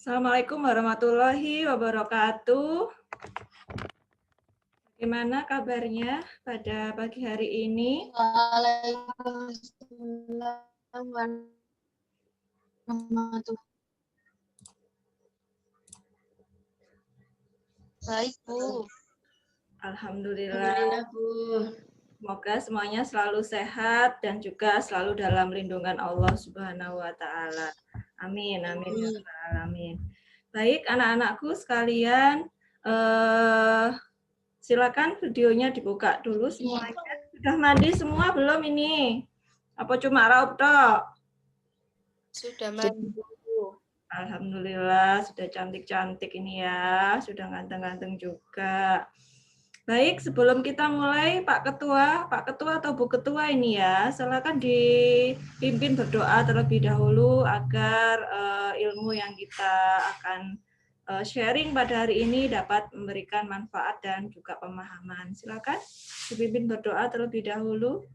Assalamualaikum warahmatullahi wabarakatuh. Bagaimana kabarnya pada pagi hari ini? Waalaikumsalam warahmatullahi. Baik, Bu. Alhamdulillah. Alhamdulillah, Bu. Semoga semuanya selalu sehat dan juga selalu dalam lindungan Allah Subhanahu wa taala. Amin, amin ya rabbal alamin. Baik, anak-anakku sekalian, silakan videonya dibuka dulu semuanya. Sudah mandi semua belum ini? Apa cuma raup tok? Sudah mandi, Bu. Alhamdulillah sudah cantik-cantik ini ya, sudah ganteng-ganteng juga. Baik, sebelum kita mulai, Pak Ketua atau Bu Ketua ini ya, silakan dipimpin berdoa terlebih dahulu agar ilmu yang kita akan sharing pada hari ini dapat memberikan manfaat dan juga pemahaman. Silakan dipimpin berdoa terlebih dahulu.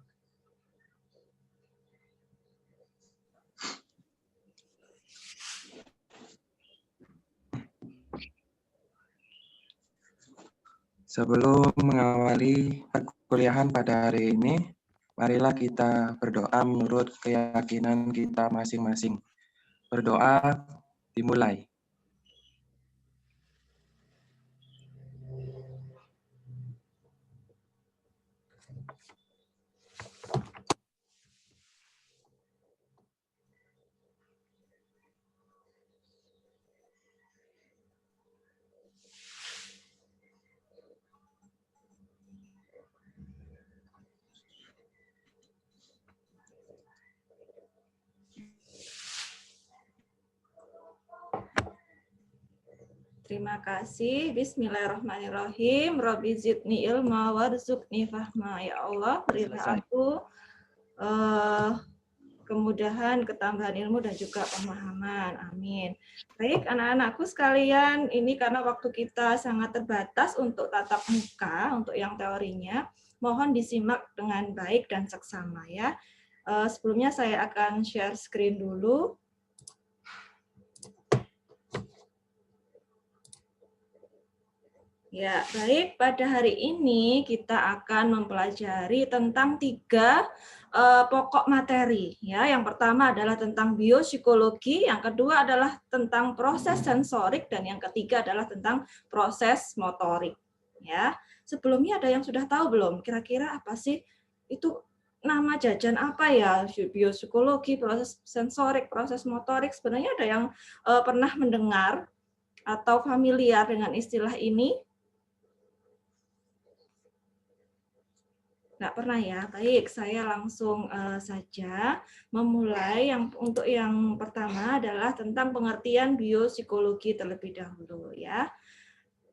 Sebelum mengawali perkuliahan pada hari ini, marilah kita berdoa menurut keyakinan kita masing-masing. Berdoa dimulai. Terima kasih. Bismillahirrahmanirrahim. Rabbi zidni ilma warzuqni fahma. Ya Allah, berilah aku kemudahan, ketambahan ilmu dan juga pemahaman. Amin. Baik, anak-anakku sekalian, ini karena waktu kita sangat terbatas untuk tatap muka, untuk yang teorinya, mohon disimak dengan baik dan seksama ya. Sebelumnya saya akan share screen dulu. Ya, baik. Pada hari ini kita akan mempelajari tentang 3 pokok materi. Ya, yang pertama adalah tentang biopsikologi, yang kedua adalah tentang proses sensorik, dan yang ketiga adalah tentang proses motorik. Ya, sebelumnya ada yang sudah tahu belum? Kira-kira apa sih itu nama jajan apa ya? Biopsikologi, proses sensorik, proses motorik. Sebenarnya ada yang pernah mendengar atau familiar dengan istilah ini? Nggak pernah ya. Baik, saya langsung saja memulai. Untuk yang pertama adalah tentang pengertian biopsikologi terlebih dahulu ya.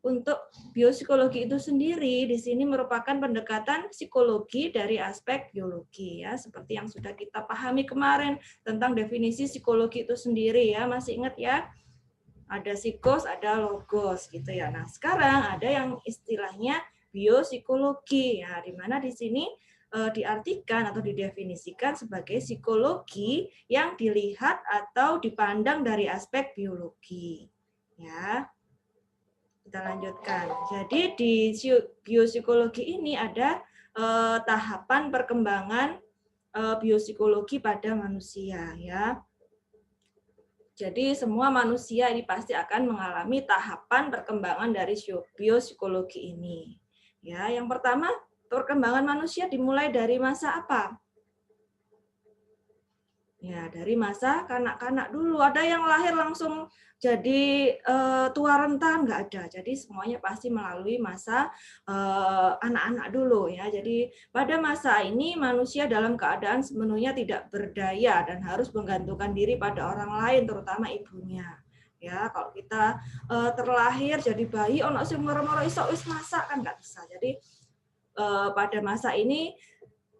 Untuk biopsikologi itu sendiri di sini merupakan pendekatan psikologi dari aspek biologi ya, seperti yang sudah kita pahami kemarin tentang definisi psikologi itu sendiri ya. Masih ingat ya? Ada psikos, ada logos gitu ya. Nah, sekarang ada yang istilahnya biopsikologi ya, di mana di sini diartikan atau didefinisikan sebagai psikologi yang dilihat atau dipandang dari aspek biologi. Ya. Kita lanjutkan. Jadi di biopsikologi ini ada tahapan perkembangan biopsikologi pada manusia ya. Jadi semua manusia ini pasti akan mengalami tahapan perkembangan dari biopsikologi ini. Ya, yang pertama, perkembangan manusia dimulai dari masa apa? Ya, dari masa kanak-kanak dulu. Ada yang lahir langsung jadi tua renta, nggak ada. Jadi semuanya pasti melalui masa anak-anak dulu ya. Jadi pada masa ini manusia dalam keadaan sepenuhnya tidak berdaya dan harus menggantungkan diri pada orang lain, terutama ibunya. Ya, kalau kita terlahir jadi bayi, ono sing moro-moro iso wis masak kan nggak bisa. Jadi pada masa ini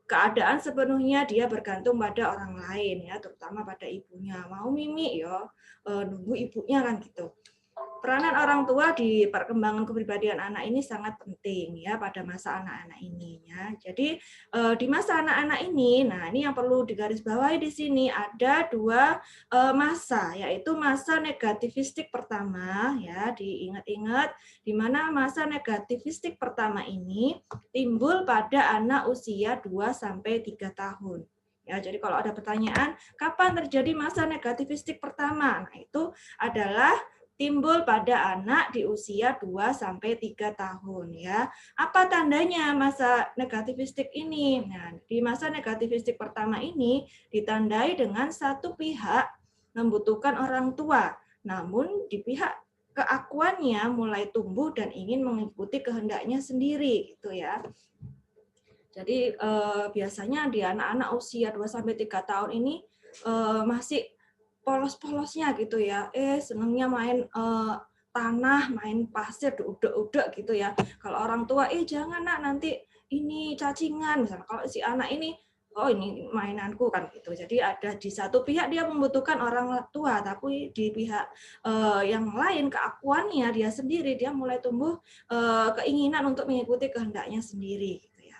keadaan sepenuhnya dia bergantung pada orang lain ya, terutama pada ibunya. Mau mimi ya nunggu ibunya kan gitu. peranan orang tua di perkembangan kepribadian anak ini sangat penting ya pada masa anak-anak ini ya. Jadi di masa anak-anak ini, nah ini yang perlu digarisbawahi di sini ada dua masa, yaitu masa negativistik pertama ya, diingat-ingat di mana masa negativistik pertama ini timbul pada anak usia 2 sampai 3 tahun. Ya, jadi kalau ada pertanyaan, kapan terjadi masa negativistik pertama? Nah, itu adalah timbul pada anak di usia 2 sampai 3 tahun ya. Apa tandanya masa negativistik ini? Nah, di masa negativistik pertama ini ditandai dengan satu pihak membutuhkan orang tua, namun di pihak keakuannya mulai tumbuh dan ingin mengikuti kehendaknya sendiri gitu ya. Jadi biasanya di anak-anak usia 2 sampai 3 tahun ini masih polos-polosnya gitu ya. Senangnya main tanah, main pasir, udek-udek gitu ya. Kalau orang tua, jangan nak, nanti ini cacingan. Misalnya kalau si anak ini, oh ini mainanku kan gitu. Jadi ada di satu pihak dia membutuhkan orang tua, tapi di pihak yang lain keakuannya dia sendiri, dia mulai tumbuh keinginan untuk mengikuti kehendaknya sendiri. Gitu ya.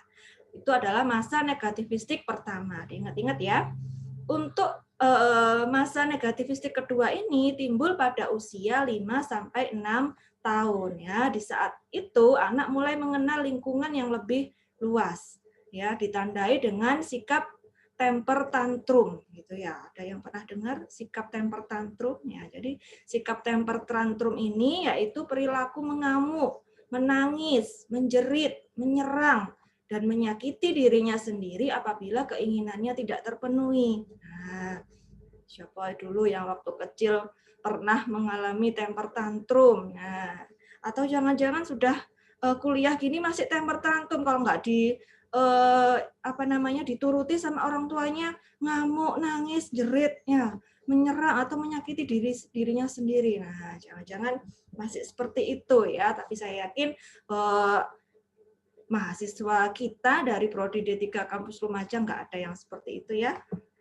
Itu adalah masa negativistik pertama. Diingat-ingat ya. Untuk masa negativistik kedua ini timbul pada usia 5 sampai 6 tahun ya. Di saat itu anak mulai mengenal lingkungan yang lebih luas ya, ditandai dengan sikap temper tantrum gitu ya. Ada yang pernah dengar sikap temper tantrum ya. Jadi sikap temper tantrum ini yaitu perilaku mengamuk, menangis, menjerit, menyerang dan menyakiti dirinya sendiri apabila keinginannya tidak terpenuhi. Nah, siapa dulu yang waktu kecil pernah mengalami temper tantrum? Nah, atau jangan-jangan sudah kuliah gini masih temper tantrum, kalau nggak dituruti sama orang tuanya, ngamuk, nangis, jerit, ya, menyerang atau menyakiti dirinya sendiri. Nah, jangan-jangan masih seperti itu ya. Tapi saya yakin mahasiswa kita dari Prodi D3 Kampus Lumajang nggak ada yang seperti itu ya.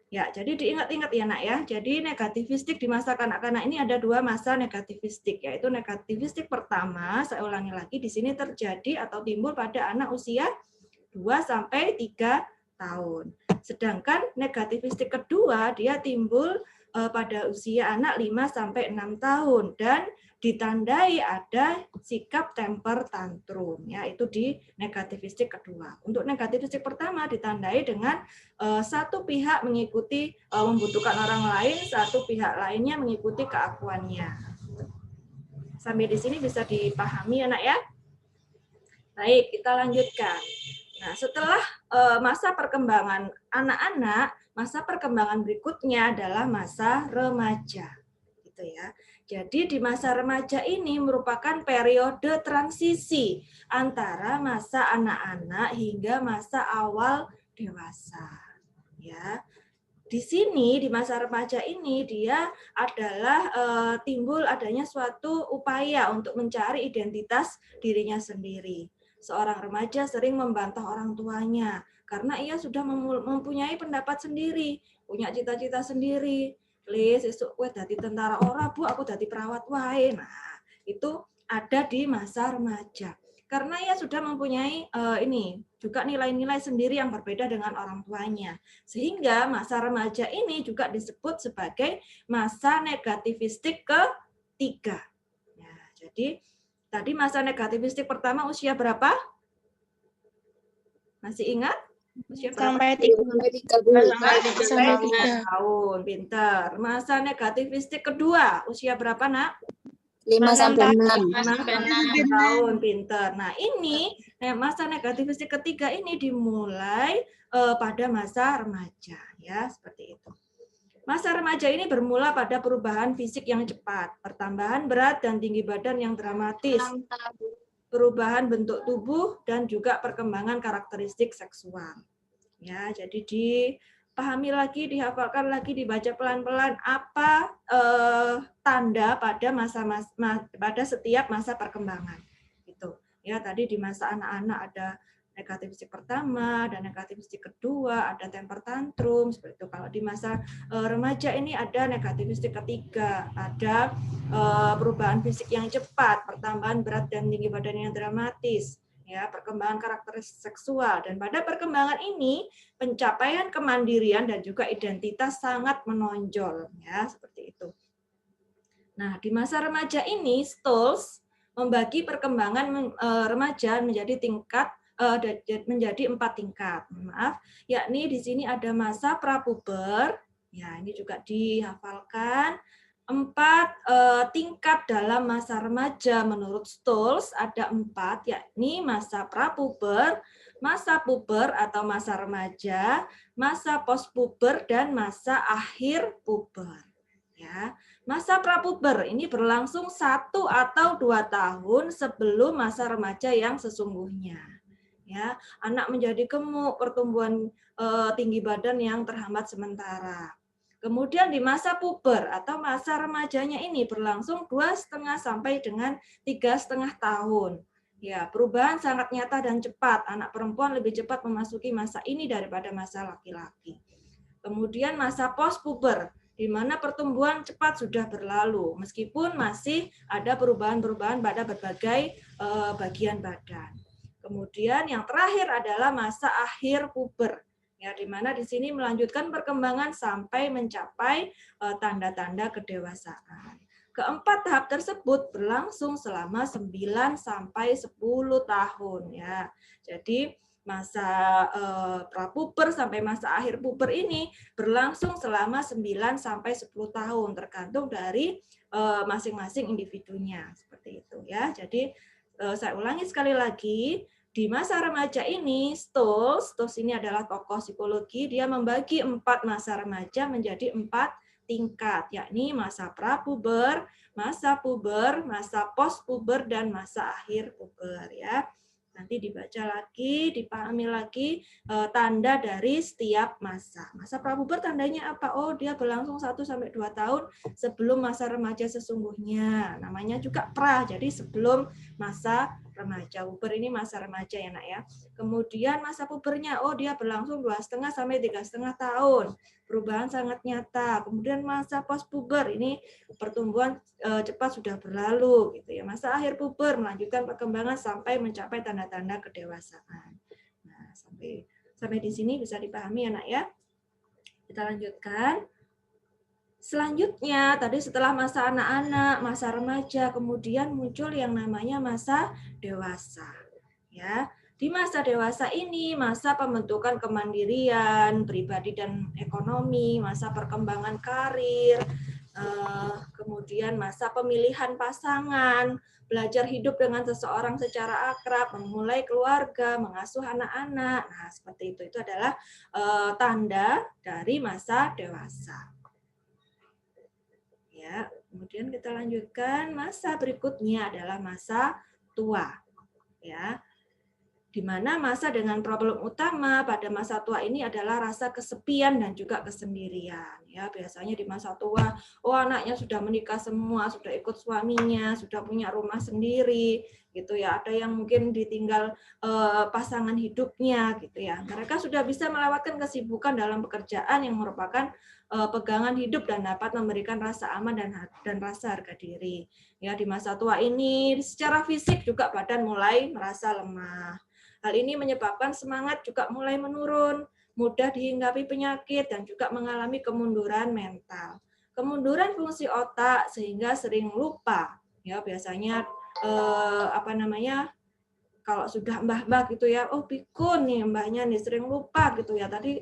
Ya, jadi diingat-ingat ya nak ya. Jadi negativistik di masa kanak-kanak ini ada dua masa negativistik, yaitu negativistik pertama, saya ulangi lagi, di sini terjadi atau timbul pada anak usia 2 sampai 3 tahun. Sedangkan negativistik kedua dia timbul pada usia anak 5 sampai 6 tahun dan ditandai ada sikap temper tantrum, ya, itu di negativistik kedua. Untuk negativistik pertama ditandai dengan satu pihak mengikuti membutuhkan orang lain, satu pihak lainnya mengikuti keakuannya. Sampai di sini bisa dipahami anak ya? Baik, kita lanjutkan. Nah, setelah masa perkembangan anak-anak, masa perkembangan berikutnya adalah masa remaja, gitu ya. Jadi di masa remaja ini merupakan periode transisi antara masa anak-anak hingga masa awal dewasa. Ya, di sini di masa remaja ini dia adalah timbul adanya suatu upaya untuk mencari identitas dirinya sendiri. Seorang remaja sering membantah orang tuanya karena ia sudah mempunyai pendapat sendiri, punya cita-cita sendiri. Lis, esuk kowe dadi tentara ora, Bu, aku dadi perawat wae. Nah, itu ada di masa remaja. Karena ia sudah mempunyai ini juga nilai-nilai sendiri yang berbeda dengan orang tuanya. Sehingga masa remaja ini juga disebut sebagai masa negativistik ketiga. Nah, jadi tadi masa negativistik pertama usia berapa? Masih ingat? Usia berapa? Sampai 3 tahun, pintar. Masa negativistik kedua usia berapa, Nak? 5 sampai 6 tahun, pintar. Nah, ini masa negativistik ketiga ini dimulai pada masa remaja, ya, seperti itu. Masa remaja ini bermula pada perubahan fisik yang cepat, pertambahan berat dan tinggi badan yang dramatis, perubahan bentuk tubuh dan juga perkembangan karakteristik seksual. Ya, jadi dipahami lagi, dihafalkan lagi, dibaca pelan-pelan apa tanda pada pada setiap masa perkembangan. Gitu. Ya, tadi di masa anak-anak ada negatif fisik pertama, ada negatif fisik kedua, ada temper tantrum seperti itu. Kalau di masa remaja ini ada negatif fisik ketiga, ada perubahan fisik yang cepat, pertambahan berat dan tinggi badan yang dramatis, ya, perkembangan karakteristik seksual. Dan pada perkembangan ini pencapaian kemandirian dan juga identitas sangat menonjol, ya, seperti itu. Nah, di masa remaja ini Stolz membagi perkembangan remaja menjadi menjadi 4 tingkat. Maaf, yakni di sini ada masa prapuber, ya ini juga dihafalkan. 4 tingkat dalam masa remaja menurut Stolz ada 4, yakni masa prapuber, masa puber atau masa remaja, masa postpuber dan masa akhir puber. Ya, masa prapuber ini berlangsung 1 atau 2 tahun sebelum masa remaja yang sesungguhnya. Ya, anak menjadi gemuk, pertumbuhan tinggi badan yang terhambat sementara. Kemudian di masa puber atau masa remajanya ini berlangsung 2,5 sampai dengan 3,5 tahun. Ya, perubahan sangat nyata dan cepat. Anak perempuan lebih cepat memasuki masa ini daripada masa laki-laki. Kemudian masa postpuber, di mana pertumbuhan cepat sudah berlalu, meskipun masih ada perubahan-perubahan pada berbagai bagian badan. Kemudian yang terakhir adalah masa akhir puber, ya, di mana di sini melanjutkan perkembangan sampai mencapai tanda-tanda kedewasaan. Keempat tahap tersebut berlangsung selama 9 sampai 10 tahun, ya. Jadi masa prapuber sampai masa akhir puber ini berlangsung selama 9 sampai 10 tahun tergantung dari masing-masing individunya, seperti itu, ya. Jadi saya ulangi sekali lagi, di masa remaja ini Stolz ini adalah tokoh psikologi, dia membagi 4 masa remaja menjadi 4 tingkat, yakni masa prapuber, masa puber, masa postpuber dan masa akhir puber, ya. Nanti dibaca lagi, dipahami lagi tanda dari setiap masa. Masa prapuber tandanya apa? Oh, dia berlangsung 1 sampai 2 tahun sebelum masa remaja sesungguhnya. Namanya juga pra, jadi sebelum masa remaja. Puber ini masa remaja ya, Nak, ya. Kemudian masa pubernya, oh dia berlangsung 2,5 sampai 3,5 tahun. Perubahan sangat nyata. Kemudian masa postpuber ini pertumbuhan cepat sudah berlalu, gitu ya. Masa akhir puber melanjutkan perkembangan sampai mencapai tanda-tanda kedewasaan. Nah, sampai di sini bisa dipahami ya, Nak, ya. Kita lanjutkan. Selanjutnya, tadi setelah masa anak-anak, masa remaja, kemudian muncul yang namanya masa dewasa. Ya, di masa dewasa ini, masa pembentukan kemandirian, pribadi dan ekonomi, masa perkembangan karir, kemudian masa pemilihan pasangan, belajar hidup dengan seseorang secara akrab, memulai keluarga, mengasuh anak-anak. Nah, seperti itu. Itu adalah tanda dari masa dewasa. Ya, kemudian kita lanjutkan, masa berikutnya adalah masa tua. Ya, di mana masa dengan problem utama pada masa tua ini adalah rasa kesepian dan juga kesendirian. Ya, biasanya di masa tua, oh anaknya sudah menikah semua, sudah ikut suaminya, sudah punya rumah sendiri, gitu ya. Ada yang mungkin ditinggal pasangan hidupnya, gitu ya. Mereka sudah bisa melewatkan kesibukan dalam pekerjaan yang merupakan pegangan hidup dan dapat memberikan rasa aman dan rasa harga diri. Ya, di masa tua ini secara fisik juga badan mulai merasa lemah. Hal ini menyebabkan semangat juga mulai menurun, mudah dihinggapi penyakit dan juga mengalami kemunduran mental. Kemunduran fungsi otak sehingga sering lupa. Ya, biasanya kalau sudah mbah-mbah gitu ya, oh pikun nih mbahnya nih sering lupa gitu ya. Tadi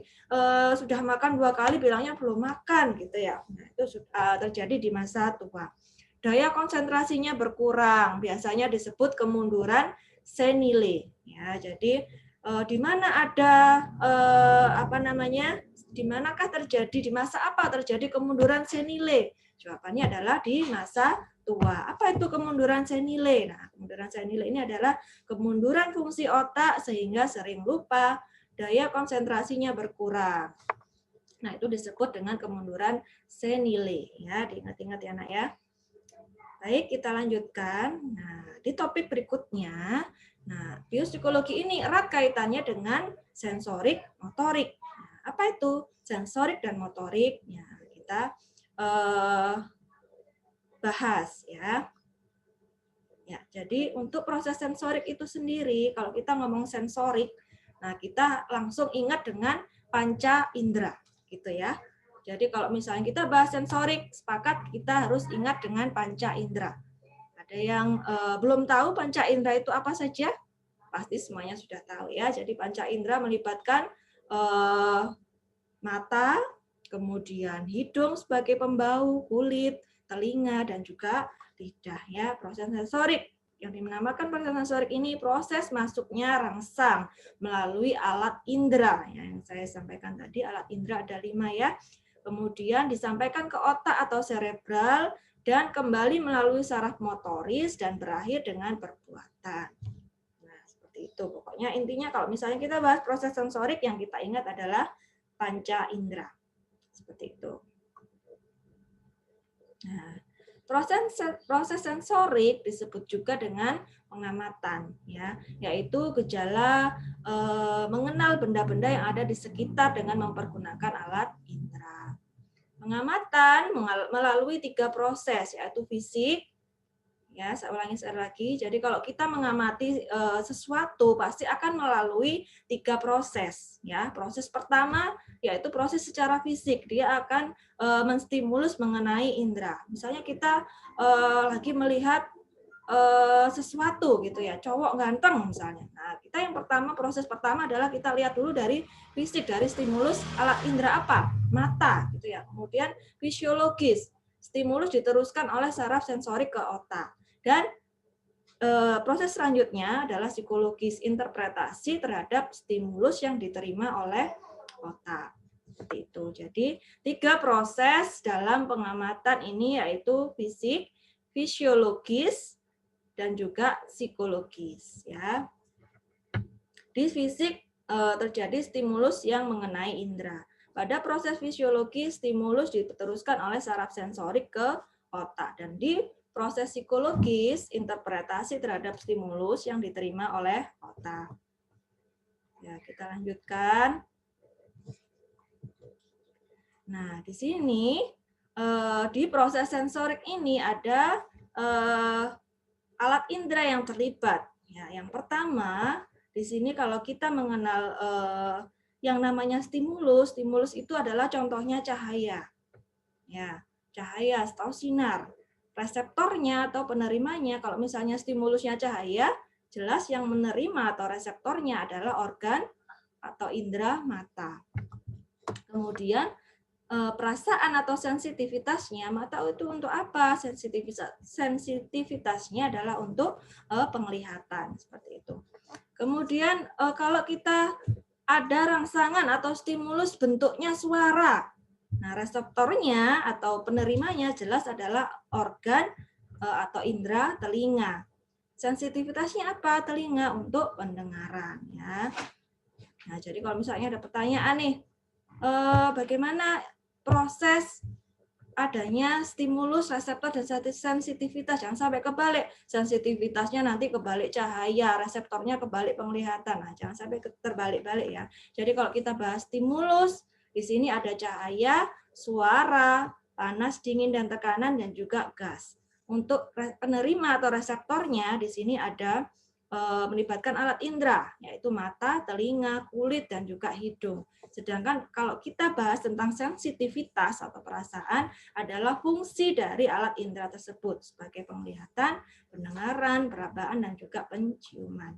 sudah makan 2 kali bilangnya belum makan gitu ya. Nah, itu terjadi di masa tua. Daya konsentrasinya berkurang, biasanya disebut kemunduran senile. Ya, jadi di mana ada di manakah terjadi, di masa apa terjadi kemunduran senile? Jawabannya adalah di masa tua. Apa itu kemunduran senile? Nah, kemunduran senile ini adalah kemunduran fungsi otak sehingga sering lupa, daya konsentrasinya berkurang. Nah, itu disebut dengan kemunduran senile. Ya, diingat-ingat ya, Nak, ya. Baik, kita lanjutkan. Nah, di topik berikutnya, nah, biopsikologi ini erat kaitannya dengan sensorik, motorik. Nah, apa itu sensorik dan motorik? Ya, kita bahas ya. Ya, jadi untuk proses sensorik itu sendiri, kalau kita ngomong sensorik, nah kita langsung ingat dengan panca indera, gitu ya. Jadi kalau misalnya kita bahas sensorik, sepakat kita harus ingat dengan panca indera. Ada yang belum tahu panca indera itu apa saja? Pasti semuanya sudah tahu ya. Jadi panca indera melibatkan mata, kemudian hidung sebagai pembau, kulit, telinga, dan juga lidah ya. Proses sensorik yang dinamakan proses sensorik ini proses masuknya rangsang melalui alat indera. Yang saya sampaikan tadi alat indera ada 5 ya. Kemudian disampaikan ke otak atau cerebral dan kembali melalui saraf motoris dan berakhir dengan perbuatan. Nah, seperti itu. Pokoknya intinya kalau misalnya kita bahas proses sensorik yang kita ingat adalah panca indera. Seperti itu. Nah, proses sensorik disebut juga dengan pengamatan, ya, yaitu gejala mengenal benda-benda yang ada di sekitar dengan mempergunakan alat indera. Pengamatan melalui 3 proses, yaitu fisik. Ya, saya ulangi sekali lagi. Jadi kalau kita mengamati sesuatu pasti akan melalui 3 proses. Ya, proses pertama yaitu proses secara fisik. Dia akan menstimulus mengenai indera. Misalnya kita lagi melihat sesuatu gitu ya, cowok ganteng misalnya. Nah, kita yang pertama proses pertama adalah kita lihat dulu dari fisik, dari stimulus alat indera apa? Mata gitu ya. Kemudian fisiologis, stimulus diteruskan oleh saraf sensorik ke otak. Dan proses selanjutnya adalah psikologis, interpretasi terhadap stimulus yang diterima oleh otak. Seperti itu. Jadi 3 proses dalam pengamatan ini yaitu fisik, fisiologis, dan juga psikologis ya. Di fisik terjadi stimulus yang mengenai indera. Pada proses fisiologi stimulus diteruskan oleh saraf sensorik ke otak, dan di proses psikologis interpretasi terhadap stimulus yang diterima oleh otak. Ya, kita lanjutkan. Nah, di sini di proses sensorik ini ada alat indera yang terlibat. Ya, yang pertama, di sini kalau kita mengenal yang namanya stimulus, stimulus itu adalah contohnya cahaya. Ya, cahaya atau sinar. Reseptornya atau penerimanya, kalau misalnya stimulusnya cahaya, jelas yang menerima atau reseptornya adalah organ atau indera mata. Kemudian perasaan atau sensitivitasnya, mata itu untuk apa? Sensitivitasnya adalah untuk penglihatan, seperti itu. Kemudian kalau kita ada rangsangan atau stimulus bentuknya suara, nah reseptornya atau penerimanya jelas adalah organ atau indera telinga. Sensitivitasnya apa? Telinga untuk pendengaran, ya. Nah, jadi kalau misalnya ada pertanyaan nih, bagaimana proses adanya stimulus reseptor dan sensitivitas, jangan sampai kebalik. Sensitivitasnya nanti kebalik cahaya, reseptornya kebalik penglihatan. Nah, jangan sampai terbalik-balik ya. Jadi kalau kita bahas stimulus, di sini ada cahaya, suara, panas, dingin dan tekanan, dan juga gas. Untuk penerima atau reseptornya di sini ada melibatkan alat indera, yaitu mata, telinga, kulit, dan juga hidung. Sedangkan kalau kita bahas tentang sensitivitas atau perasaan adalah fungsi dari alat indera tersebut sebagai penglihatan, pendengaran, perabaan, dan juga penciuman.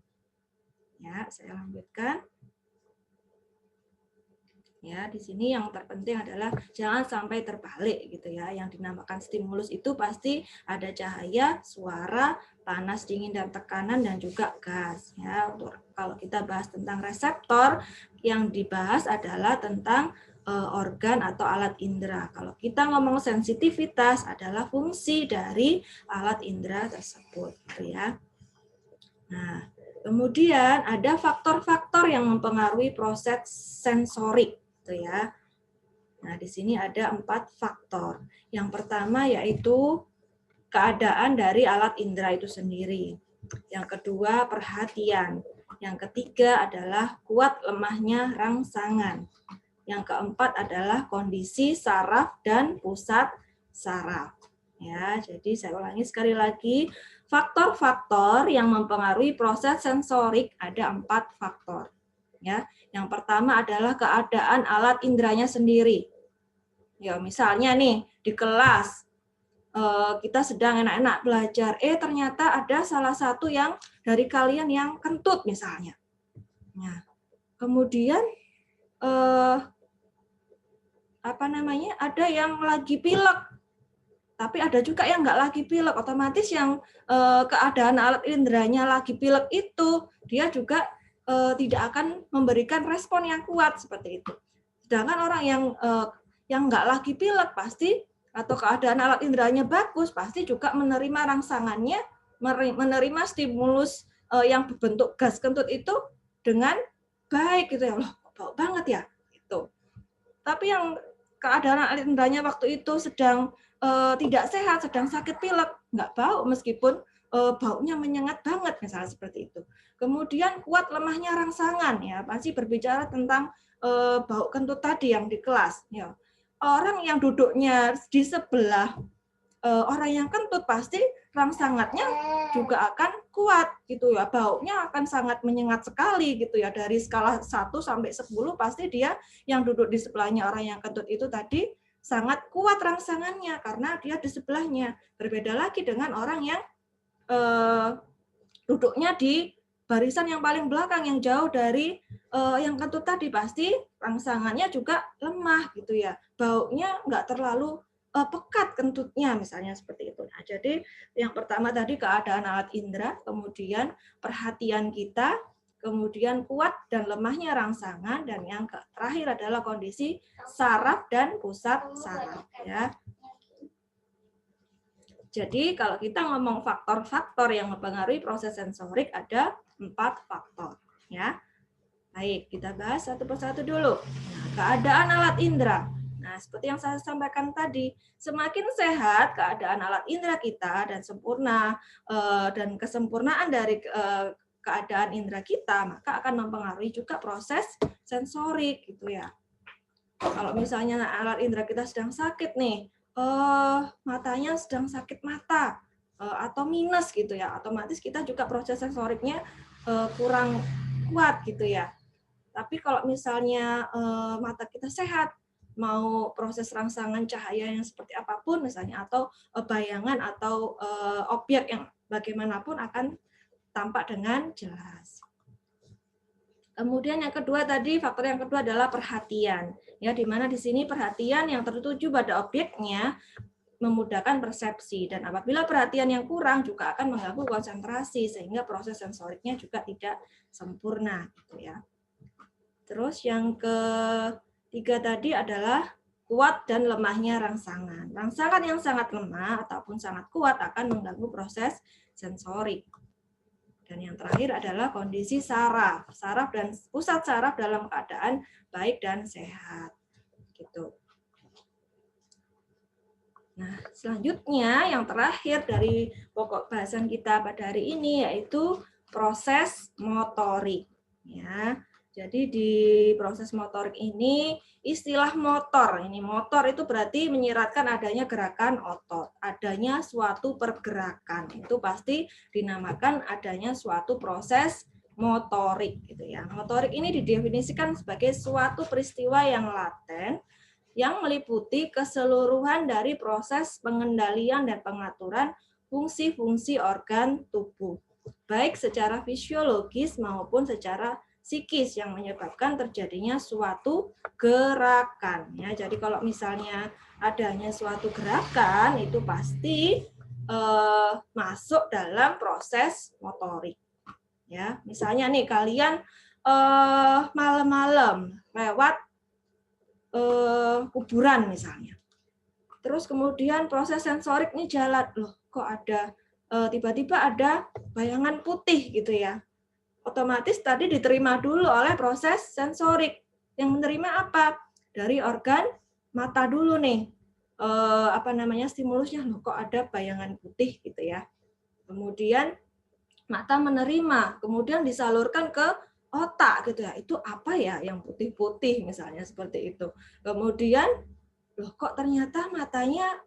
Ya, saya lanjutkan. Ya, di sini yang terpenting adalah jangan sampai terbalik gitu ya. Yang dinamakan stimulus itu pasti ada cahaya, suara, panas, dingin dan tekanan, dan juga gas ya. Untuk kalau kita bahas tentang reseptor, yang dibahas adalah tentang organ atau alat indera. Kalau kita ngomong sensitivitas adalah fungsi dari alat indera tersebut gitu ya. Nah, kemudian ada faktor-faktor yang mempengaruhi proses sensorik. Ya. Nah, di sini ada 4 faktor. Yang pertama yaitu keadaan dari alat indera itu sendiri. Yang kedua, perhatian. Yang ketiga adalah kuat lemahnya rangsangan. Yang keempat adalah kondisi saraf dan pusat saraf. Ya, jadi saya ulangi sekali lagi, faktor-faktor yang mempengaruhi proses sensorik ada 4 faktor. Ya, yang pertama adalah keadaan alat inderanya sendiri. Ya, misalnya nih di kelas kita sedang enak-enak belajar, ternyata ada salah satu yang dari kalian yang kentut misalnya. Nah, kemudian ada yang lagi pilek, tapi ada juga yang nggak lagi pilek. Otomatis yang keadaan alat inderanya lagi pilek itu, dia juga tidak akan memberikan respon yang kuat seperti itu. Sedangkan orang yang nggak lagi pilek pasti, atau keadaan alat inderanya bagus, pasti juga menerima rangsangannya, menerima stimulus yang berbentuk gas kentut itu dengan baik gitu ya. Loh, bau banget ya itu. Tapi yang keadaan alat inderanya waktu itu sedang tidak sehat, sedang sakit pilek, nggak bau meskipun baunya menyengat banget misalnya seperti itu. Kemudian kuat lemahnya rangsangan, ya pasti berbicara tentang bau kentut tadi yang di kelas. Ya. Orang yang duduknya di sebelah orang yang kentut pasti rangsangannya juga akan kuat gitu ya. Baunya akan sangat menyengat sekali gitu ya. Dari skala 1 sampai 10 pasti dia yang duduk di sebelahnya orang yang kentut itu tadi sangat kuat rangsangannya karena dia di sebelahnya. Berbeda lagi dengan orang yang duduknya di barisan yang paling belakang, yang jauh dari yang kentut tadi, pasti rangsangannya juga lemah gitu ya. Baunya nggak terlalu pekat kentutnya misalnya seperti itu. Nah, jadi yang pertama tadi keadaan alat indera, kemudian perhatian kita, kemudian kuat dan lemahnya rangsangan, dan yang terakhir adalah kondisi saraf dan pusat saraf ya. Jadi kalau kita ngomong faktor-faktor yang mempengaruhi proses sensorik ada 4 faktor ya. Baik, kita bahas satu persatu dulu. Nah, keadaan alat indera. Nah, seperti yang saya sampaikan tadi, semakin sehat keadaan alat indera kita dan sempurna dan kesempurnaan dari keadaan indera kita, maka akan mempengaruhi juga proses sensorik gitu ya. Kalau misalnya alat indera kita sedang sakit nih, matanya sedang sakit mata atau minus gitu ya, otomatis kita juga proses sensoriknya kurang kuat gitu ya. Tapi kalau misalnya mata kita sehat, mau proses rangsangan cahaya yang seperti apapun misalnya, atau bayangan atau objek yang bagaimanapun akan tampak dengan jelas. Kemudian yang kedua tadi, faktor yang kedua adalah perhatian. Ya, di mana di sini perhatian yang tertuju pada objeknya memudahkan persepsi, dan apabila perhatian yang kurang juga akan mengganggu konsentrasi sehingga proses sensoriknya juga tidak sempurna gitu ya. Terus yang ketiga tadi adalah kuat dan lemahnya rangsangan. Rangsangan yang sangat lemah ataupun sangat kuat akan mengganggu proses sensorik. Dan yang terakhir adalah kondisi saraf. Saraf dan pusat saraf dalam keadaan baik dan sehat. Gitu. Nah, selanjutnya yang terakhir dari pokok bahasan kita pada hari ini yaitu proses motorik. Ya. Jadi di proses motorik ini istilah motor. Ini motor itu berarti menyiratkan adanya gerakan otot, adanya suatu pergerakan. Itu pasti dinamakan adanya suatu proses motorik gitu ya. Motorik ini didefinisikan sebagai suatu peristiwa yang laten yang meliputi keseluruhan dari proses pengendalian dan pengaturan fungsi-fungsi organ tubuh, baik secara fisiologis maupun secara psikis yang menyebabkan terjadinya suatu gerakan. Ya, jadi kalau misalnya adanya suatu gerakan itu pasti masuk dalam proses motorik. Ya, misalnya nih kalian malam-malam lewat kuburan misalnya. Terus kemudian proses sensorik ini jalan, loh kok ada tiba-tiba ada bayangan putih gitu ya. Otomatis tadi diterima dulu oleh proses sensorik. Yang menerima apa? Dari organ mata dulu nih. stimulusnya, loh kok ada bayangan putih gitu ya. Kemudian mata menerima, kemudian disalurkan ke otak gitu ya. Itu apa ya yang putih-putih misalnya seperti itu. Kemudian loh kok ternyata matanya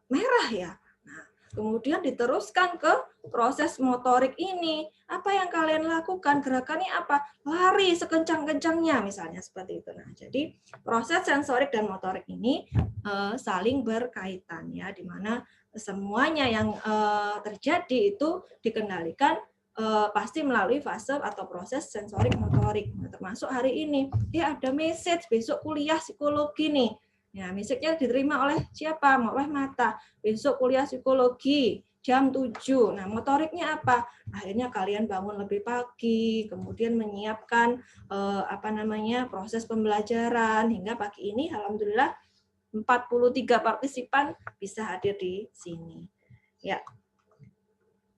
merah ya. Nah, kemudian diteruskan ke proses motorik ini. Apa yang kalian lakukan? Gerakannya apa? Lari sekencang-kencangnya misalnya seperti itu. Nah, jadi proses sensorik dan motorik ini saling berkaitan ya, di mana semuanya yang terjadi itu dikendalikan pasti melalui fase atau proses sensorik motorik. Nah, termasuk hari ini, ada message besok kuliah psikologi nih. Ya, message-nya diterima oleh siapa? Oleh mata. Besok kuliah psikologi jam 7. Nah, motoriknya apa? Akhirnya kalian bangun lebih pagi, kemudian menyiapkan proses pembelajaran hingga pagi ini alhamdulillah 43 partisipan bisa hadir di sini. Ya.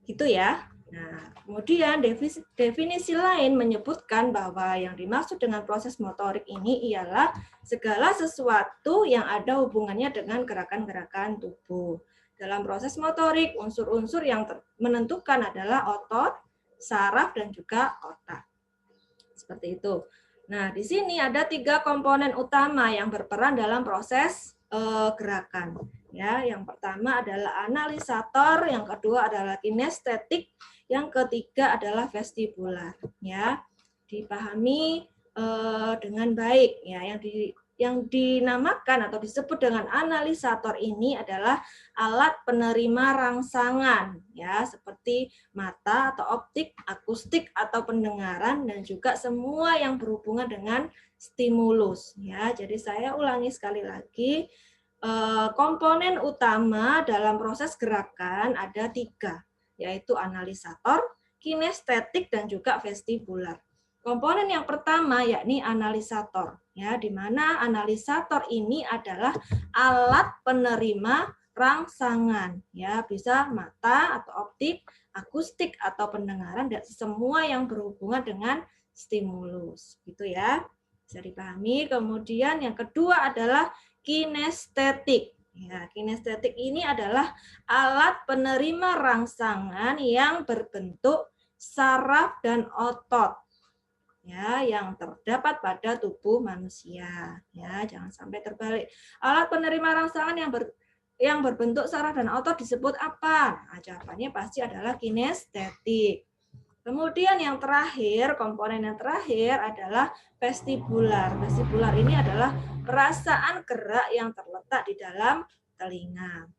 Gitu ya. Nah, kemudian definisi lain menyebutkan bahwa yang dimaksud dengan proses motorik ini ialah segala sesuatu yang ada hubungannya dengan gerakan-gerakan tubuh. Dalam proses motorik, unsur-unsur yang menentukan adalah otot, saraf, dan juga otak. Seperti itu. Nah, di sini ada 3 komponen utama yang berperan dalam proses gerakan. Ya, yang pertama adalah analisator, yang kedua adalah kinestetik, yang ketiga adalah vestibular. Ya, dipahami dengan baik. Ya, yang dinamakan atau disebut dengan analisator ini adalah alat penerima rangsangan, ya, seperti mata atau optik, akustik atau pendengaran, dan juga semua yang berhubungan dengan stimulus. Ya, jadi saya ulangi sekali lagi. Komponen utama dalam proses gerakan ada 3, yaitu analisator, kinestetik, dan juga vestibular. Komponen yang pertama yakni analisator, ya, di mana analisator ini adalah alat penerima rangsangan, ya, bisa mata atau optik, akustik atau pendengaran, dan semua yang berhubungan dengan stimulus, gitu ya. Bisa dipahami. Kemudian yang kedua adalah kinestetik. Ya, kinestetik ini adalah alat penerima rangsangan yang berbentuk saraf dan otot, ya, yang terdapat pada tubuh manusia. Ya, jangan sampai terbalik. Alat penerima rangsangan yang berbentuk saraf dan otot disebut apa? Nah, jawabannya pasti adalah kinestetik. Kemudian yang terakhir, komponen yang terakhir adalah vestibular. Vestibular ini adalah perasaan gerak yang terletak di dalam telinga.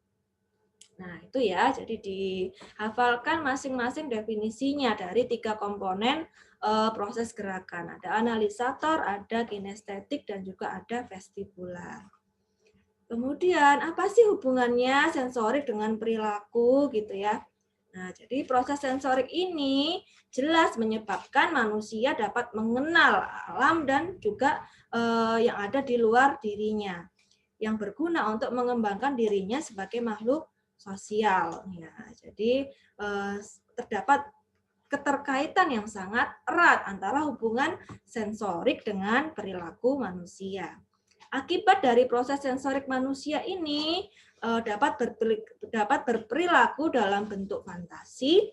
Nah, itu ya, jadi dihafalkan masing-masing definisinya dari 3 komponen proses gerakan. Ada analisator, ada kinestetik, dan juga ada vestibular. Kemudian, apa sih hubungannya sensorik dengan perilaku gitu ya? Nah, jadi proses sensorik ini jelas menyebabkan manusia dapat mengenal alam dan juga yang ada di luar dirinya, yang berguna untuk mengembangkan dirinya sebagai makhluk sosial. Ya, jadi terdapat keterkaitan yang sangat erat antara hubungan sensorik dengan perilaku manusia. Akibat dari proses sensorik manusia ini dapat berperilaku dalam bentuk fantasi,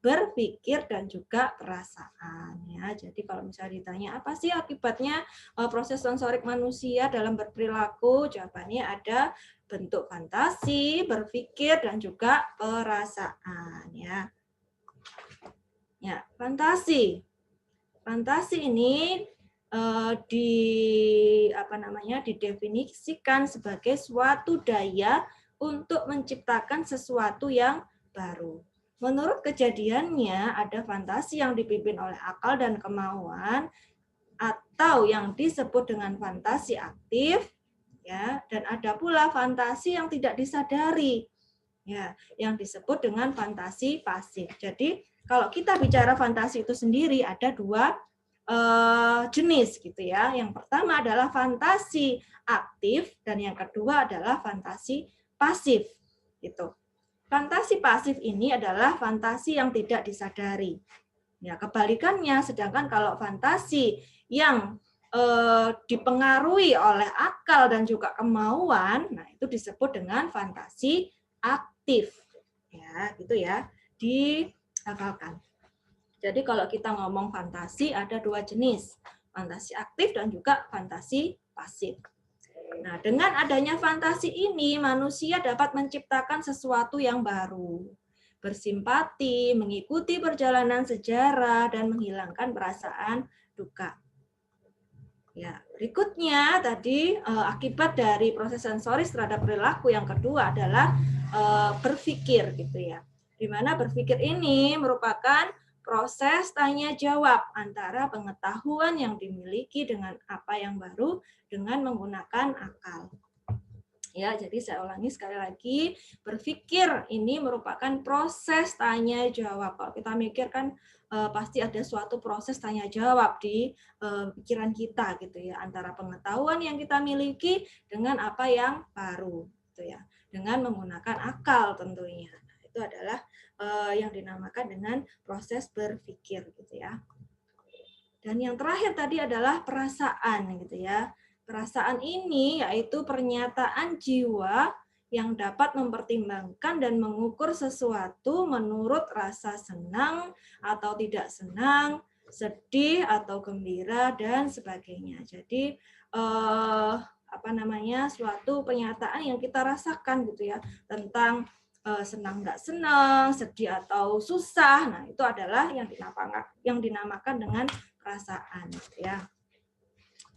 berpikir, dan juga perasaan. Ya, jadi kalau misalnya ditanya apa sih akibatnya proses sensorik manusia dalam berperilaku, jawabannya ada bentuk fantasi, berpikir, dan juga perasaan. Ya, fantasi. Fantasi ini didefinisikan sebagai suatu daya untuk menciptakan sesuatu yang baru. Menurut kejadiannya, ada fantasi yang dipimpin oleh akal dan kemauan, atau yang disebut dengan fantasi aktif, ya, dan ada pula fantasi yang tidak disadari, ya, yang disebut dengan fantasi pasif. Jadi, kalau kita bicara fantasi itu sendiri ada 2 jenis gitu ya. Yang pertama adalah fantasi aktif dan yang kedua adalah fantasi pasif gitu. Fantasi pasif ini adalah fantasi yang tidak disadari. Ya, kebalikannya, sedangkan kalau fantasi yang dipengaruhi oleh akal dan juga kemauan, nah itu disebut dengan fantasi aktif. Ya, gitu ya. Dihafalkan. Jadi kalau kita ngomong fantasi ada dua jenis, fantasi aktif dan juga fantasi pasif. Nah, dengan adanya fantasi ini, manusia dapat menciptakan sesuatu yang baru, bersimpati, mengikuti perjalanan sejarah, dan menghilangkan perasaan duka. Ya, berikutnya tadi akibat dari proses sensoris terhadap perilaku yang kedua adalah berpikir, gitu ya. Di mana berpikir ini merupakan proses tanya jawab antara pengetahuan yang dimiliki dengan apa yang baru dengan menggunakan akal. Ya, jadi saya ulangi sekali lagi, berpikir ini merupakan proses tanya jawab. Kalau kita mikir kan pasti ada suatu proses tanya jawab di pikiran kita gitu ya, antara pengetahuan yang kita miliki dengan apa yang baru gitu ya, dengan menggunakan akal tentunya. Nah, itu adalah yang dinamakan dengan proses berpikir gitu ya. Dan yang terakhir tadi adalah perasaan gitu ya. Perasaan ini yaitu pernyataan jiwa yang dapat mempertimbangkan dan mengukur sesuatu menurut rasa senang atau tidak senang, sedih atau gembira dan sebagainya. Jadi suatu pernyataan yang kita rasakan gitu ya tentang senang nggak senang, sedih atau susah. Nah, itu adalah yang dinamakan dengan perasaan ya.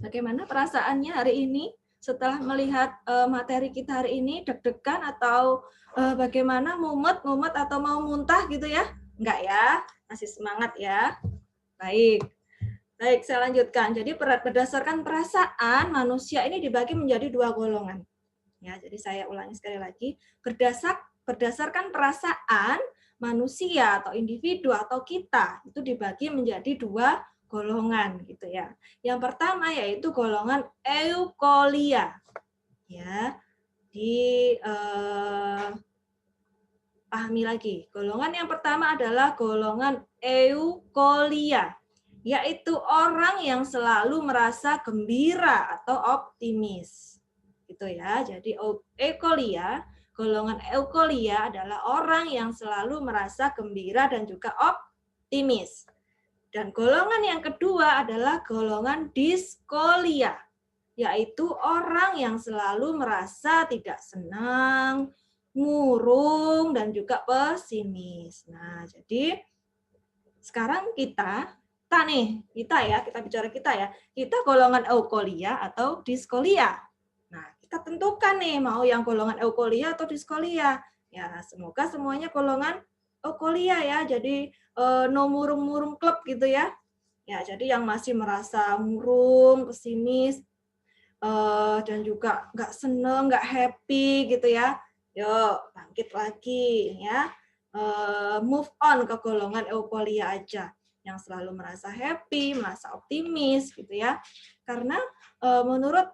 Bagaimana perasaannya hari ini setelah melihat materi kita hari ini? Deg-degan atau bagaimana, mumet atau mau muntah gitu ya? Enggak ya, masih semangat ya. Baik, saya lanjutkan. Jadi berdasarkan perasaan, manusia ini dibagi menjadi dua golongan. Ya, jadi saya ulangi sekali lagi. Berdasarkan perasaan, manusia atau individu atau kita itu dibagi menjadi dua golongan gitu ya. Yang pertama yaitu golongan eukolia. Ya. Pahami lagi. Golongan yang pertama adalah golongan eukolia, yaitu orang yang selalu merasa gembira atau optimis. Gitu ya. Jadi eukolia, golongan eukolia adalah orang yang selalu merasa gembira dan juga optimis. Dan golongan yang kedua adalah golongan diskolia, yaitu orang yang selalu merasa tidak senang, murung, dan juga pesimis. Nah, jadi sekarang kita bicara kita ya, kita golongan eukolia atau diskolia. Nah, kita tentukan nih mau yang golongan eukolia atau diskolia. Ya, semoga semuanya golongan eukolia ya, jadi no murung-murung klub gitu ya. Ya, jadi yang masih merasa murung, pesimis, dan juga nggak seneng, nggak happy gitu ya. Yuk, bangkit lagi ya. Move on ke golongan eukolia aja. Yang selalu merasa happy, merasa optimis gitu ya. Karena menurut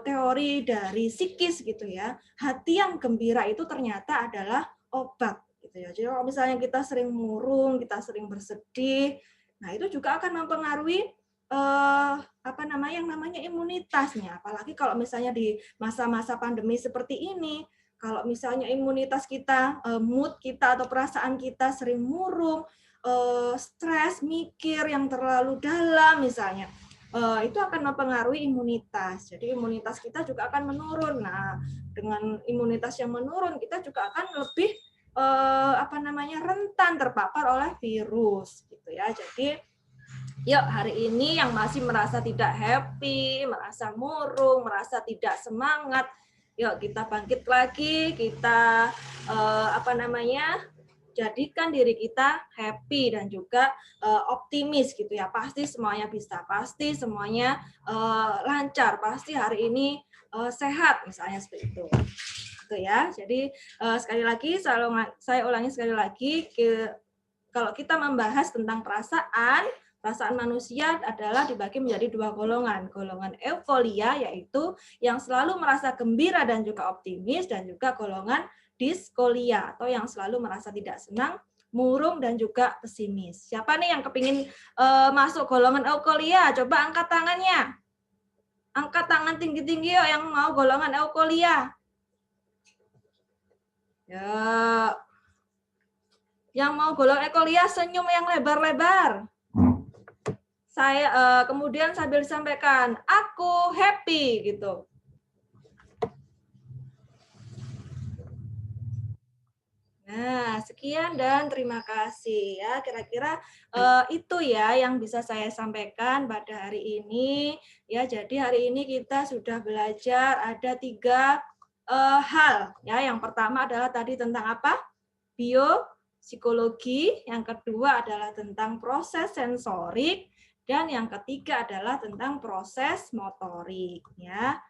teori dari psikis gitu ya, hati yang gembira itu ternyata adalah obat. Gitu ya. Jadi kalau misalnya kita sering murung, kita sering bersedih, nah itu juga akan mempengaruhi yang namanya imunitasnya. Apalagi kalau misalnya di masa-masa pandemi seperti ini, kalau misalnya imunitas kita, mood kita atau perasaan kita sering murung, stres, mikir yang terlalu dalam misalnya, itu akan mempengaruhi imunitas. Jadi imunitas kita juga akan menurun. Nah, dengan imunitas yang menurun, kita juga akan lebih rentan terpapar oleh virus gitu ya. Jadi yuk hari ini yang masih merasa tidak happy, merasa murung, merasa tidak semangat, yuk kita bangkit lagi, kita jadikan diri kita happy dan juga optimis gitu ya. Pasti semuanya bisa, pasti semuanya lancar, pasti hari ini sehat misalnya seperti itu. Gitu ya. Jadi sekali lagi saya ulangi sekali lagi, kalau kita membahas tentang perasaan manusia adalah dibagi menjadi dua golongan. Golongan euforia yaitu yang selalu merasa gembira dan juga optimis, dan juga golongan diskolia atau yang selalu merasa tidak senang, murung, dan juga pesimis. Siapa nih yang kepingin masuk golongan eukolia? Coba angkat tangannya. Angkat tangan tinggi-tinggi yuk yang mau golongan eukolia. Ya. Yang mau golongan eukolia senyum yang lebar-lebar. Saya kemudian sambil disampaikan, aku happy gitu. Nah, sekian dan terima kasih ya. Kira-kira itu ya yang bisa saya sampaikan pada hari ini. Ya, jadi hari ini kita sudah belajar ada 3 hal. Ya, yang pertama adalah tadi tentang apa? Biopsikologi. Yang kedua adalah tentang proses sensorik. Dan yang ketiga adalah tentang proses motorik. Ya,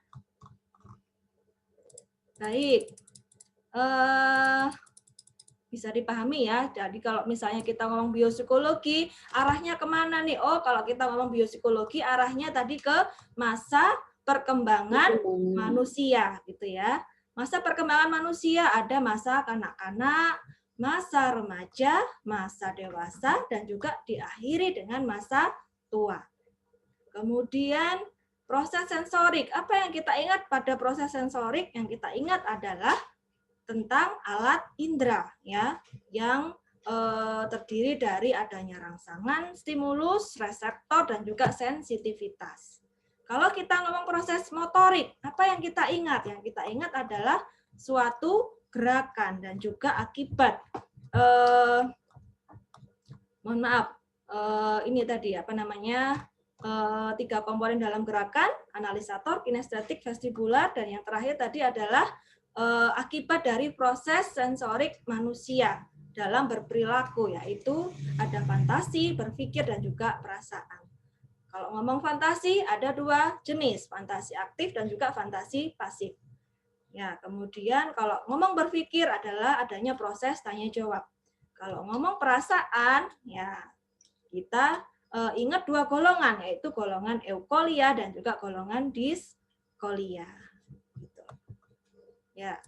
baik. Bisa dipahami ya. Jadi kalau misalnya kita ngomong biopsikologi, arahnya kemana nih? Oh, kalau kita ngomong biopsikologi, arahnya tadi ke masa perkembangan manusia, gitu ya. Masa perkembangan manusia ada masa kanak-kanak, masa remaja, masa dewasa, dan juga diakhiri dengan masa tua. Kemudian proses sensorik. Apa yang kita ingat pada proses sensorik? Yang kita ingat adalah tentang alat indera ya, yang terdiri dari adanya rangsangan, stimulus, reseptor, dan juga sensitivitas. Kalau kita ngomong proses motorik, apa yang kita ingat? Yang kita ingat adalah suatu gerakan dan juga akibat. Mohon maaf, ini tadi apa namanya? 3 komponen dalam gerakan, analisator, kinestetik, vestibular, dan yang terakhir tadi adalah akibat dari proses sensorik manusia dalam berperilaku, yaitu ada fantasi, berpikir, dan juga perasaan. Kalau ngomong fantasi ada 2 jenis, fantasi aktif dan juga fantasi pasif. Ya, kemudian kalau ngomong berpikir adalah adanya proses tanya jawab. Kalau ngomong perasaan, ya kita ingat 2 golongan, yaitu golongan eukolia dan juga golongan diskolia. Ya,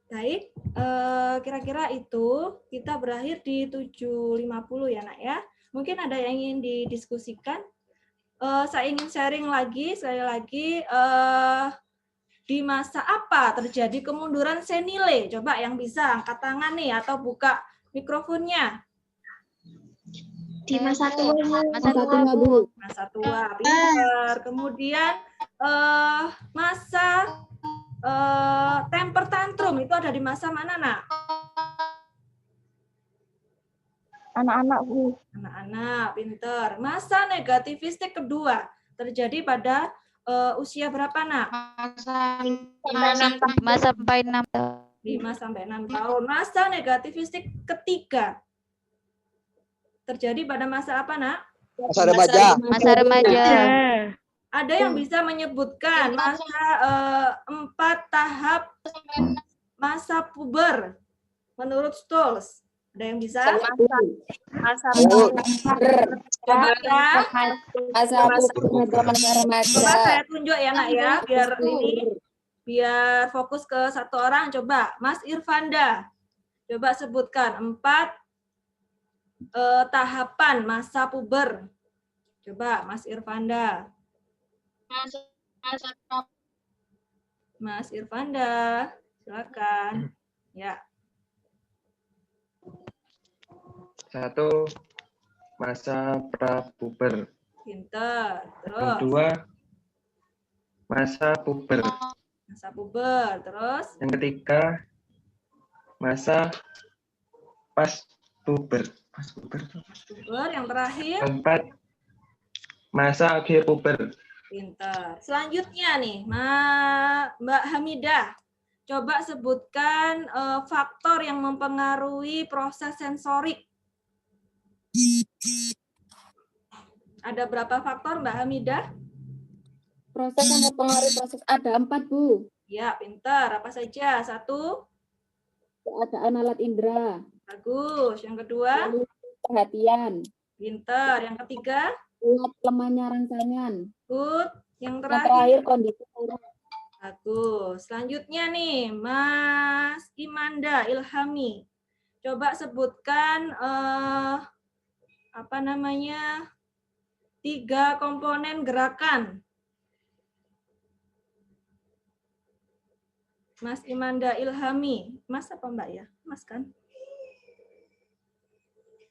baik. Kira-kira itu kita berakhir di 7.50 ya nak ya. Mungkin ada yang ingin didiskusikan. Saya ingin sharing lagi, sekali lagi. Di masa apa terjadi kemunduran senile? Coba yang bisa angkat tangan nih atau buka mikrofonnya. Di masa tua, Bu. Masa tua, pintar. Kemudian masa temper tantrum itu ada di masa mana, nak? anak-anak, Bu. Anak-anak, pintar. Masa negativistik kedua terjadi pada usia berapa, nak? Masa sampai 6 tahun. 5 sampai 6 tahun. Masa negativistik ketiga terjadi pada masa apa, nak? Masa remaja. Masa remaja. Ada yang bisa menyebutkan masa 4 tahap masa puber menurut Stolz? Ada yang bisa? Masa Coba ya. masa remaja. Coba saya tunjuk ya, nak ya, biar fokus ke satu orang. Coba Mas Irfanda. Coba sebutkan 4 tahapan masa puber. Coba Mas Irfanda. Mas Irfanda, silakan. Ya. 1. Masa prapuber. Pinter. Yang Terus. 2. Masa puber. Masa puber. Terus. Yang ketiga, masa pas puber. Pas puber. Puber. Yang terakhir. 4. Masa akhir puber. Pinter. Selanjutnya nih, Mbak Hamidah. Coba sebutkan faktor yang mempengaruhi proses sensorik. Ada berapa faktor, Mbak Hamidah? Proses yang mempengaruhi proses ada 4, Bu. Ya, pintar. Apa saja? 1. Keadaan alat indera. Bagus. Yang kedua? Perhatian. Pintar. Yang ketiga? Kuat lemahnya rangsangan. Good. Yang Yang terakhir? terakhir kondisi turun. Bagus. Selanjutnya nih, Mas Imanda Ilhami. Coba sebutkan apa namanya 3 komponen gerakan. Mas Imanda Ilhami. Mas apa Mbak ya? Mas kan?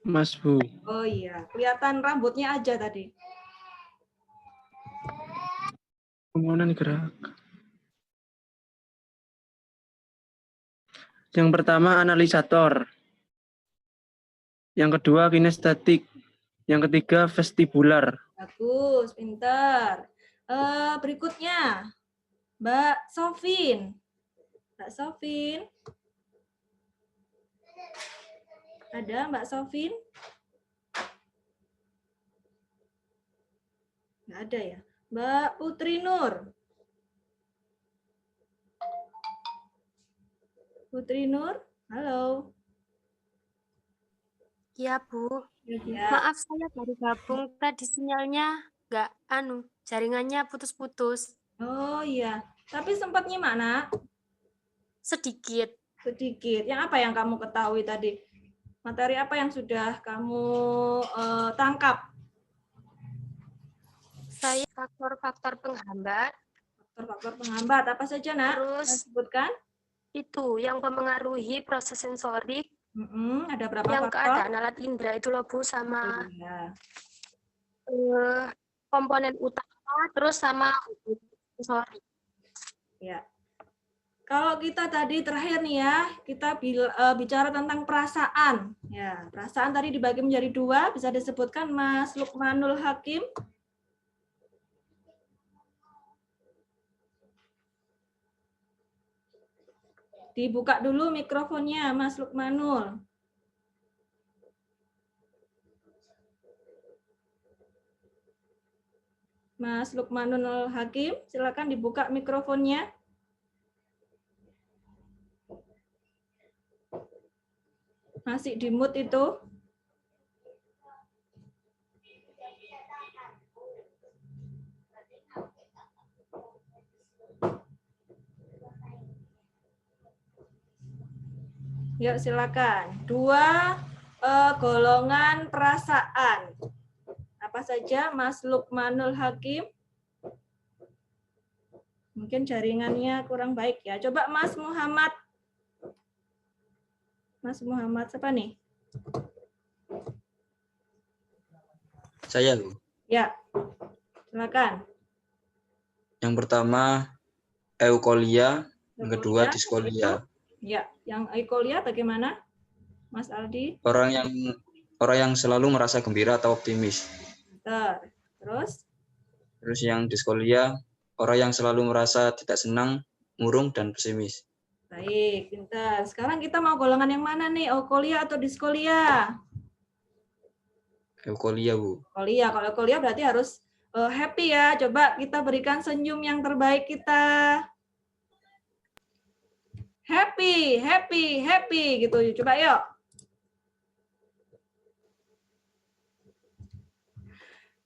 Mas Bu. Oh iya, kelihatan rambutnya aja tadi. Komponen gerak. Yang pertama analisator. Yang kedua kinestetik. Yang ketiga vestibular. Bagus, pintar. Berikutnya, Mbak Sofin. Mbak Sofin. Ada Mbak Sofin? Nggak ada ya. Mbak Putri Nur. Putri Nur, halo. Iya, Bu. Ya. Maaf, saya baru gabung. Tadi sinyalnya nggak jaringannya putus-putus. Oh iya, tapi sempat nyimak, Nak? Sedikit. Sedikit. Yang apa yang kamu ketahui tadi? Materi apa yang sudah kamu tangkap? Saya faktor-faktor penghambat. Faktor-faktor penghambat apa saja, Nak? Terus Sebutkan. itu yang mempengaruhi proses sensorik. Ada berapa Yang faktor? keadaan alat indera itu loh, Bu, sama Iya. komponen utama, terus sama sensorik. Ya. Kalau kita tadi terakhir nih ya, kita bicara tentang perasaan. Ya, perasaan tadi dibagi menjadi 2, bisa disebutkan Mas Lukmanul Hakim. Dibuka dulu mikrofonnya, Mas Lukmanul. Mas Lukmanul Hakim, silakan dibuka mikrofonnya. Masih di mute itu. Yuk silakan. 2 golongan perasaan. Apa saja, Mas Lukmanul Hakim? Mungkin jaringannya kurang baik ya. Coba Mas Muhammad. Mas Muhammad siapa nih? Saya, Bu. Ya, silakan. Yang pertama eukolia, yang kedua Eukolia, diskolia. Ya, yang eukolia bagaimana, Mas Aldi? Orang yang selalu merasa gembira atau optimis. Terus? Terus yang diskolia, orang yang selalu merasa tidak senang, murung dan pesimis. Baik, pintar. Sekarang kita mau golongan yang mana nih? Eukolia atau diskolia? Eukolia, Bu. Eukolia. Kalau eukolia berarti harus happy ya. Coba kita berikan senyum yang terbaik kita. Happy, happy, happy gitu. Coba yuk.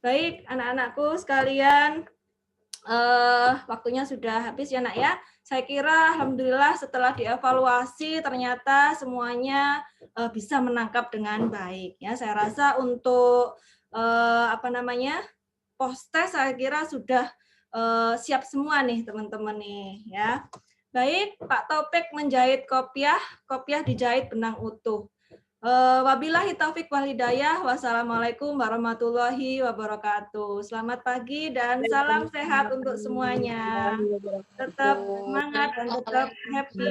Baik, anak-anakku sekalian, waktunya sudah habis ya, Nak ya. Saya kira alhamdulillah setelah dievaluasi ternyata semuanya bisa menangkap dengan baik ya. Saya rasa untuk post-test saya kira sudah siap semua nih teman-teman nih ya. Baik, Pak Taufik menjahit kopiah dijahit benang utuh. Wabillahi taufik wal hidayah. Wassalamualaikum warahmatullahi wabarakatuh. Selamat pagi dan salam sehat untuk semuanya. Tetap semangat dan tetap happy.